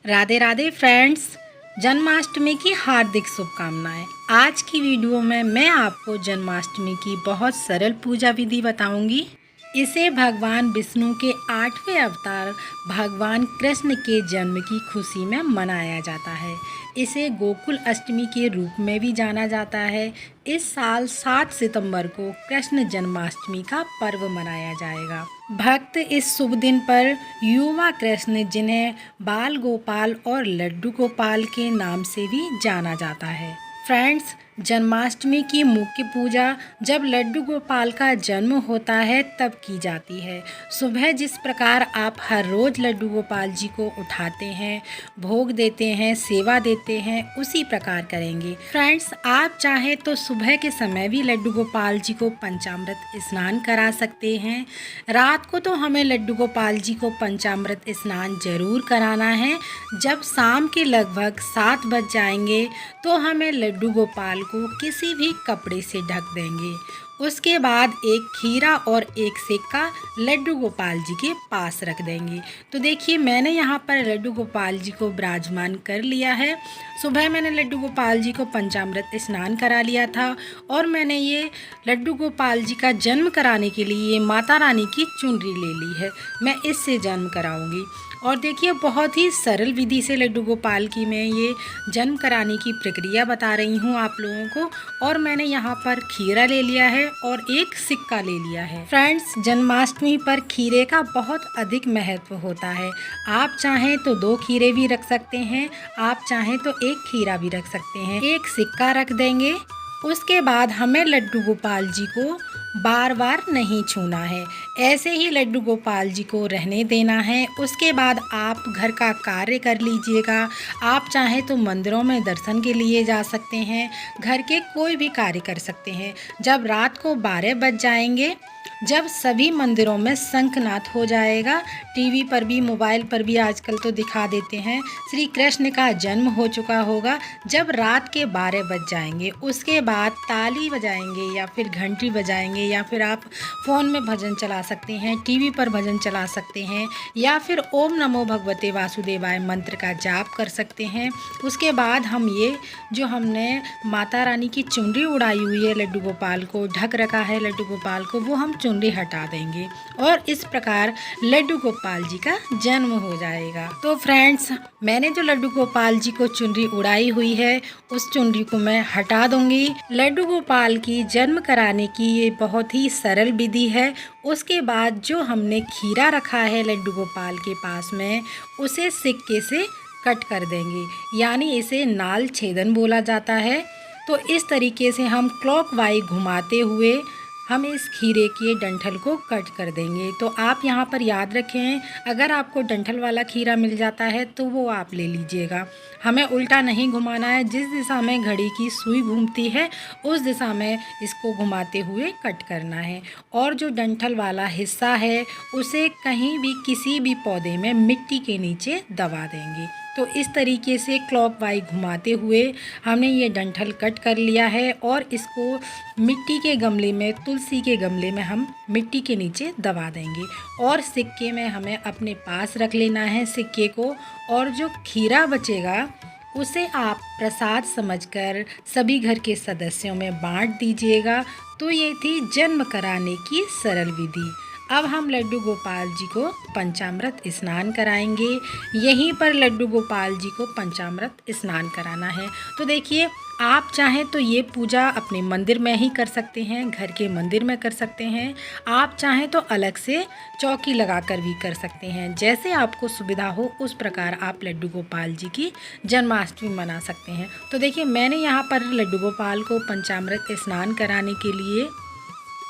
Radhe Radhe friends, Janmashtami की हार्दिक शुभकामनाएं। आज की वीडियो में मैं आपको जन्माष्टमी की बहुत सरल पूजा विधि बताऊंगी। इसे भगवान विष्णु के 8वें अवतार भगवान कृष्ण के जन्म की खुशी में मनाया जाता है। इसे गोकुल अष्टमी के रूप में भी जाना जाता है। इस साल 7 सितंबर को कृष्ण जन्माष्टमी का पर्व मनाया जाएगा। भक्त इस शुभ दिन पर युवा कृष्ण, जिन्हें बाल गोपाल और लड्डू गोपाल के नाम से भी जाना जाता है। फ्रेंड्स, जन्माष्टमी की मुख्य पूजा जब लड्डू गोपाल का जन्म होता है तब की जाती है। सुबह जिस प्रकार आप हर रोज़ लड्डू गोपाल जी को उठाते हैं, भोग देते हैं, सेवा देते हैं, उसी प्रकार करेंगे। फ्रेंड्स, आप चाहें तो सुबह के समय भी लड्डू गोपाल जी को पंचामृत स्नान करा सकते हैं। रात को तो हमें लड्डू गोपाल जी को पंचामृत स्नान जरूर कराना है। जब शाम के लगभग 7 बज जाएंगे तो हमें लड्डू गोपाल को किसी भी कपड़े से ढक देंगे। उसके बाद एक खीरा और एक सिक्का लड्डू गोपाल जी के पास रख देंगे। तो देखिए, मैंने यहाँ पर लड्डू गोपाल जी को विराजमान कर लिया है। सुबह मैंने लड्डू गोपाल जी को पंचामृत स्नान करा लिया था और मैंने ये लड्डू गोपाल जी का जन्म कराने के लिए माता रानी की चुनरी ले ली है। मैं इससे जन्म कराऊंगी। और देखिए, बहुत ही सरल विधि से लड्डू गोपाल की मैं ये जन्म कराने की प्रक्रिया बता रही हूँ आप लोगों को। और मैंने यहाँ पर खीरा ले लिया है और एक सिक्का ले लिया है। फ्रेंड्स, जन्माष्टमी पर खीरे का बहुत अधिक महत्व होता है। आप चाहें तो 2 खीरे भी रख सकते हैं, आप चाहें तो 1 खीरा भी रख सकते हैं। एक सिक्का रख देंगे। उसके बाद हमें लड्डू गोपाल जी को बार बार नहीं छूना है, ऐसे ही लड्डू गोपाल जी को रहने देना है। उसके बाद आप घर का कार्य कर लीजिएगा। आप चाहें तो मंदिरों में दर्शन के लिए जा सकते हैं, घर के कोई भी कार्य कर सकते हैं। जब रात को 12 बज जाएंगे, जब सभी मंदिरों में शंखनाद हो जाएगा, टीवी पर भी मोबाइल पर भी आजकल तो दिखा देते हैं श्री कृष्ण का जन्म हो चुका होगा। जब रात के 12 बज जाएंगे, उसके बाद ताली बजाएंगे या फिर घंटी बजाएंगे, या फिर आप फ़ोन में भजन चला सकते हैं, टीवी पर भजन चला सकते हैं, या फिर ओम नमो भगवते वासुदेवाय मंत्र का जाप कर सकते हैं। उसके बाद हम ये जो हमने माता रानी की चुनरी उड़ाई हुई है, लड्डू गोपाल को ढक रखा है लड्डू गोपाल को, वो हम चुनरी हटा देंगे और इस प्रकार लड्डू गोपाल जी का जन्म हो जाएगा। तो फ्रेंड्स, मैंने जो लड्डू गोपाल जी को चुनरी उड़ाई हुई है, उस चुनरी को मैं हटा दूंगी। लड्डू गोपाल की जन्म कराने की ये बहुत ही सरल विधि है। उसके बाद जो हमने खीरा रखा है लड्डू गोपाल के पास में, उसे सिक्के से कट कर देंगे, यानी इसे नाल छेदन बोला जाता है। तो इस तरीके से हम क्लॉकवाइज घुमाते हुए हम इस खीरे के डंठल को कट कर देंगे। तो आप यहाँ पर याद रखें, अगर आपको डंठल वाला खीरा मिल जाता है तो वो आप ले लीजिएगा। हमें उल्टा नहीं घुमाना है, जिस दिशा में घड़ी की सुई घूमती है उस दिशा में इसको घुमाते हुए कट करना है। और जो डंठल वाला हिस्सा है उसे कहीं भी किसी भी पौधे में मिट्टी के नीचे दबा देंगे। तो इस तरीके से क्लॉकवाइज घुमाते हुए हमने ये डंठल कट कर लिया है और इसको मिट्टी के गमले में, तुलसी के गमले में हम मिट्टी के नीचे दबा देंगे। और सिक्के में हमें अपने पास रख लेना है सिक्के को, और जो खीरा बचेगा उसे आप प्रसाद समझकर सभी घर के सदस्यों में बांट दीजिएगा। तो ये थी जन्म कराने की सरल विधि। अब हम लड्डू गोपाल जी को पंचामृत स्नान कराएंगे। यहीं पर लड्डू गोपाल जी को पंचामृत स्नान कराना है। तो देखिए, आप चाहें तो ये पूजा अपने मंदिर में ही कर सकते हैं, घर के मंदिर में कर सकते हैं। आप चाहें तो अलग से चौकी लगाकर भी कर सकते हैं। जैसे आपको सुविधा हो उस प्रकार आप लड्डू गोपाल जी की जन्माष्टमी मना सकते हैं। तो देखिए, मैंने यहाँ पर लड्डू गोपाल को पंचामृत स्नान कराने के लिए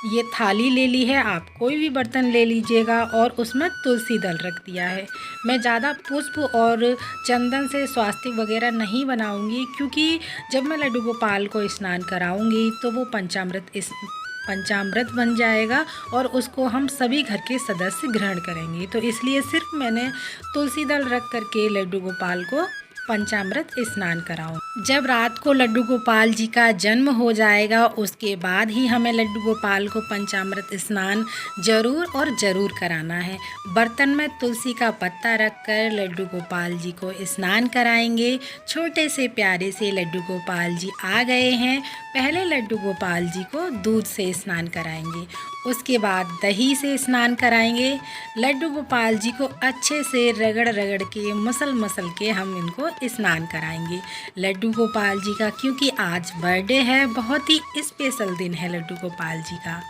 ये थाली ले ली है। आप कोई भी बर्तन ले लीजिएगा और उसमें तुलसी दल रख दिया है। मैं ज़्यादा पुष्प और चंदन से स्वास्तिक वगैरह नहीं बनाऊंगी, क्योंकि जब मैं लड्डू गोपाल को स्नान कराऊंगी तो वो पंचामृत बन जाएगा और उसको हम सभी घर के सदस्य ग्रहण करेंगे। तो इसलिए सिर्फ मैंने तुलसी दल रख करके लड्डू गोपाल को पंचामृत स्नान कराऊं। जब रात को लड्डू गोपाल जी का जन्म हो जाएगा उसके बाद ही हमें लड्डू गोपाल को पंचामृत स्नान ज़रूर कराना है। बर्तन में तुलसी का पत्ता रखकर लड्डू गोपाल जी को स्नान कराएंगे। छोटे से प्यारे से लड्डू गोपाल जी आ गए हैं। पहले लड्डू गोपाल जी को दूध से स्नान कराएंगे, उसके बाद दही से स्नान कराएंगे। लड्डू गोपाल जी को अच्छे से रगड़ रगड़ के मसल के हम इनको स्नान कराएंगे। लड्डू गोपाल जी का क्योंकि आज बर्थडे है, बहुत ही स्पेशल दिन है लड्डू गोपाल जी का।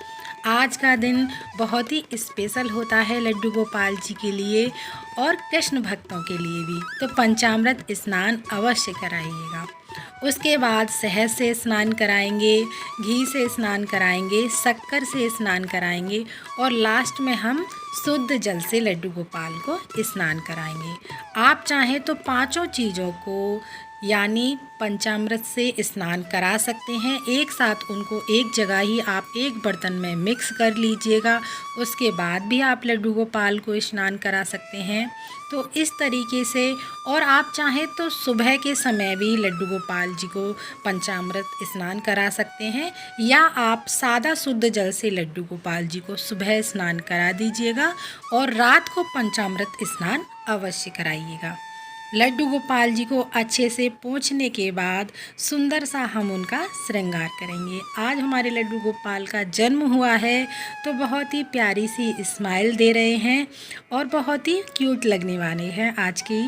आज का दिन बहुत ही स्पेशल होता है लड्डू गोपाल जी के लिए और कृष्ण भक्तों के लिए भी। तो पंचामृत स्नान अवश्य कराइएगा। उसके बाद शहद से स्नान कराएंगे, घी से स्नान कराएंगे, शक्कर से स्नान कराएंगे और लास्ट में हम शुद्ध जल से लड्डू गोपाल को स्नान कराएंगे। आप चाहें तो पांचों चीज़ों को यानी पंचामृत से स्नान करा सकते हैं। एक साथ उनको एक जगह ही आप एक बर्तन में मिक्स कर लीजिएगा, उसके बाद भी आप लड्डू गोपाल को स्नान करा सकते हैं। तो इस तरीके से, और आप चाहें तो सुबह के समय भी लड्डू गोपाल जी को पंचामृत स्नान करा सकते हैं, या आप सादा शुद्ध जल से लड्डू गोपाल जी को सुबह स्नान करा दीजिएगा और रात को पंचामृत स्नान अवश्य कराइएगा। लड्डू गोपाल जी को अच्छे से पोंछने के बाद सुंदर सा हम उनका श्रृंगार करेंगे। आज हमारे लड्डू गोपाल का जन्म हुआ है तो बहुत ही प्यारी सी स्माइल दे रहे हैं और बहुत ही क्यूट लगने वाले हैं आज की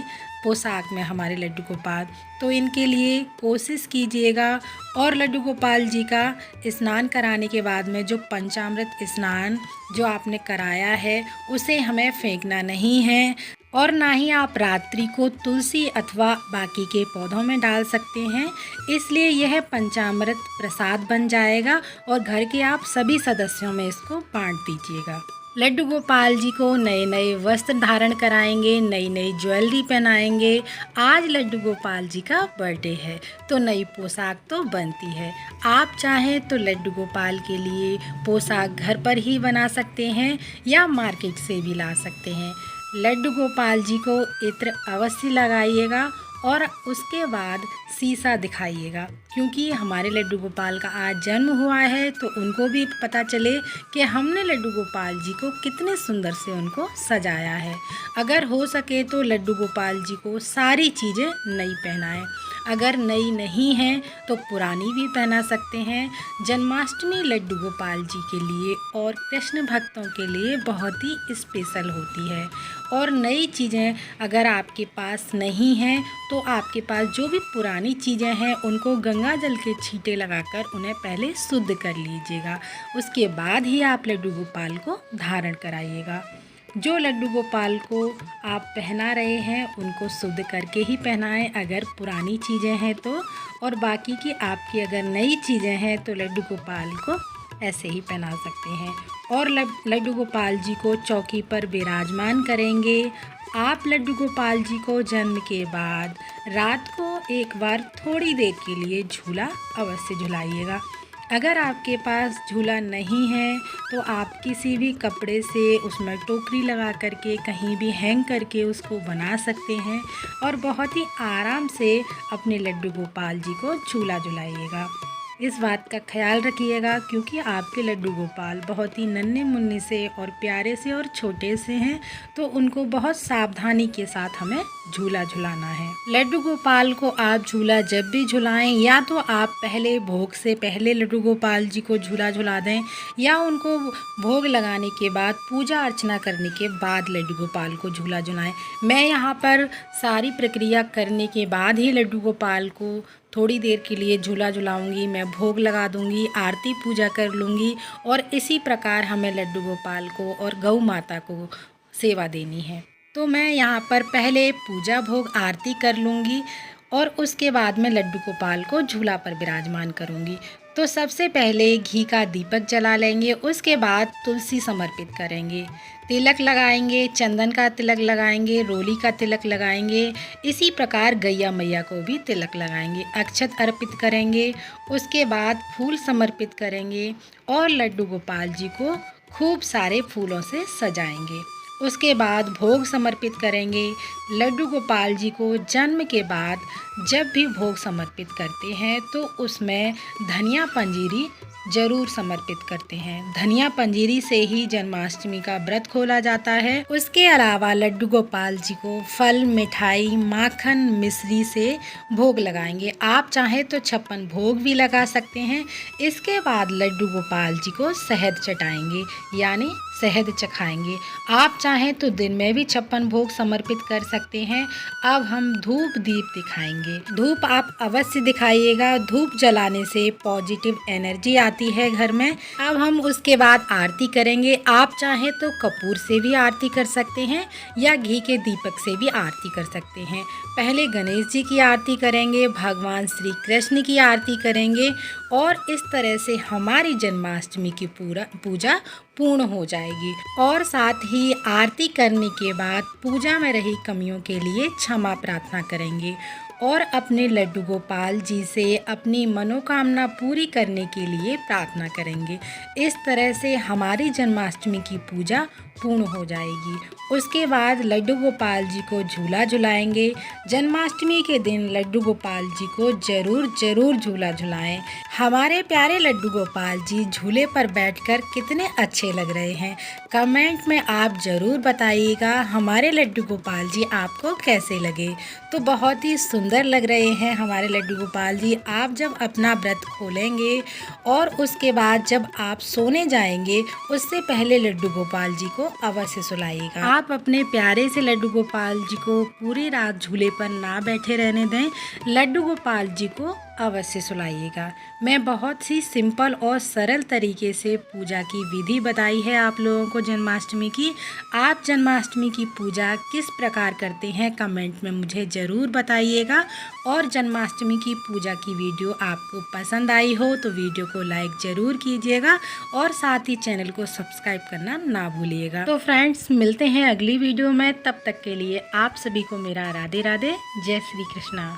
पोशाक में हमारे लड्डू गोपाल। तो इनके लिए कोशिश कीजिएगा। और लड्डू गोपाल जी का स्नान कराने के बाद में जो पंचामृत स्नान जो आपने कराया है उसे हमें फेंकना नहीं है, और ना ही आप रात्रि को तुलसी अथवा बाकी के पौधों में डाल सकते हैं। इसलिए यह पंचामृत प्रसाद बन जाएगा और घर के आप सभी सदस्यों में इसको बांट दीजिएगा। लड्डू गोपाल जी को नए नए वस्त्र धारण कराएंगे, नई नई ज्वेलरी पहनाएंगे। आज लड्डू गोपाल जी का बर्थडे है तो नई पोशाक तो बनती है। आप चाहें तो लड्डू गोपाल के लिए पोशाक घर पर ही बना सकते हैं या मार्केट से भी ला सकते हैं। लड्डू गोपाल जी को इत्र अवश्य लगाइएगा और उसके बाद शीशा दिखाइएगा, क्योंकि हमारे लड्डू गोपाल का आज जन्म हुआ है तो उनको भी पता चले कि हमने लड्डू गोपाल जी को कितने सुंदर से उनको सजाया है। अगर हो सके तो लड्डू गोपाल जी को सारी चीज़ें नई पहनाएं। अगर नई नहीं है तो पुरानी भी पहना सकते हैं। जन्माष्टमी लड्डू गोपाल जी के लिए और कृष्ण भक्तों के लिए बहुत ही स्पेशल होती है। और नई चीज़ें अगर आपके पास नहीं हैं तो आपके पास जो भी पुरानी चीज़ें हैं उनको गंगा जल के छींटे लगाकर उन्हें पहले शुद्ध कर लीजिएगा, उसके बाद ही आप लड्डू गोपाल को धारण कराइएगा। जो लड्डू गोपाल को आप पहना रहे हैं उनको शुद्ध करके ही पहनाएं अगर पुरानी चीज़ें हैं तो, और बाकी की आपकी अगर नई चीज़ें हैं तो लड्डू गोपाल को ऐसे ही पहना सकते हैं। और लड्डू गोपाल जी को चौकी पर विराजमान करेंगे। आप लड्डू गोपाल जी को जन्म के बाद रात को एक बार थोड़ी देर के लिए झूला अवश्य झुलाइएगा। अगर आपके पास झूला नहीं है तो आप किसी भी कपड़े से उसमें टोकरी लगा करके कहीं भी हैंग करके उसको बना सकते हैं और बहुत ही आराम से अपने लड्डू गोपाल जी को झूला झुलाइएगा। इस बात का ख्याल रखिएगा क्योंकि आपके लड्डू गोपाल बहुत ही नन्हे मुन्ने से और प्यारे से और छोटे से हैं, तो उनको बहुत सावधानी के साथ हमें झूला झुलाना है। लड्डू गोपाल को आप झूला जब भी झुलाएं, या तो आप पहले भोग से पहले लड्डू गोपाल जी को झूला झुला दें, या उनको भोग लगाने के बाद पूजा अर्चना करने के बाद लड्डू गोपाल को झूला झुलाएं। मैं यहाँ पर सारी प्रक्रिया करने के बाद ही लड्डू गोपाल को थोड़ी देर के लिए झूला झुलाऊंगी। मैं भोग लगा दूंगी, आरती पूजा कर लूँगी और इसी प्रकार हमें लड्डू गोपाल को और गौ माता को सेवा देनी है। तो मैं यहाँ पर पहले पूजा भोग आरती कर लूँगी और उसके बाद में लड्डू गोपाल को झूला पर विराजमान करूँगी। तो सबसे पहले घी का दीपक जला लेंगे, उसके बाद तुलसी समर्पित करेंगे, तिलक लगाएंगे, चंदन का तिलक लगाएंगे, रोली का तिलक लगाएंगे। इसी प्रकार गैया मैया को भी तिलक लगाएंगे, अक्षत अर्पित करेंगे, उसके बाद फूल समर्पित करेंगे और लड्डू गोपाल जी को खूब सारे फूलों से सजाएंगे। उसके बाद भोग समर्पित करेंगे। लड्डू गोपाल जी को जन्म के बाद जब भी भोग समर्पित करते हैं तो उसमें धनिया पंजीरी जरूर समर्पित करते हैं। धनिया पंजीरी से ही जन्माष्टमी का व्रत खोला जाता है। उसके अलावा लड्डू गोपाल जी को फल, मिठाई, माखन, मिश्री से भोग लगाएंगे। आप चाहे तो 56 भोग भी लगा सकते हैं। इसके बाद लड्डू गोपाल जी को शहद चटाएंगे, यानी शहद चखाएंगे। आप चाहें तो दिन में भी 56 भोग समर्पित कर सकते हैं। अब हम धूप दीप दिखाएंगे। धूप आप अवश्य दिखाइएगा। धूप जलाने से पॉजिटिव एनर्जी आती है घर में। अब हम उसके बाद आरती करेंगे। आप चाहें तो कपूर से भी आरती कर सकते हैं या घी के दीपक से भी आरती कर सकते हैं। पहले गणेश जी की आरती करेंगे, भगवान श्री कृष्ण की आरती करेंगे और इस तरह से हमारी जन्माष्टमी की पूजा पूर्ण हो जाएगी। और साथ ही आरती करने के बाद पूजा में रही कमियों के लिए क्षमा प्रार्थना करेंगे और अपने लड्डू गोपाल जी से अपनी मनोकामना पूरी करने के लिए प्रार्थना करेंगे। इस तरह से हमारी जन्माष्टमी की पूजा पूर्ण हो जाएगी। उसके बाद लड्डू गोपाल जी को झूला झुलाएंगे। जन्माष्टमी के दिन लड्डू गोपाल जी को जरूर झूला झुलाएं। हमारे प्यारे लड्डू गोपाल जी झूले पर बैठकर कितने अच्छे लग रहे हैं। कमेंट में आप ज़रूर बताइएगा हमारे लड्डू गोपाल जी आपको कैसे लगे। तो बहुत ही सुंदर लग रहे हैं हमारे लड्डू गोपाल जी। आप जब अपना व्रत खोलेंगे और उसके बाद जब आप सोने जाएंगे उससे पहले लड्डू गोपाल जी को अवश्य सुलाइएगा। आप अपने प्यारे से लड्डू गोपाल जी को पूरी रात झूले पर ना बैठे रहने दें। लड्डू गोपाल जी को अवश्य सुलाइएगा। मैं बहुत ही सिंपल और सरल तरीके से पूजा की विधि बताई है आप लोगों को जन्माष्टमी की। आप जन्माष्टमी की पूजा किस प्रकार करते हैं कमेंट में मुझे ज़रूर बताइएगा। और जन्माष्टमी की पूजा की वीडियो आपको पसंद आई हो तो वीडियो को लाइक ज़रूर कीजिएगा और साथ ही चैनल को सब्सक्राइब करना ना भूलिएगा। तो फ्रेंड्स, मिलते हैं अगली वीडियो में। तब तक के लिए आप सभी को मेरा राधे राधे, जय श्री कृष्णा।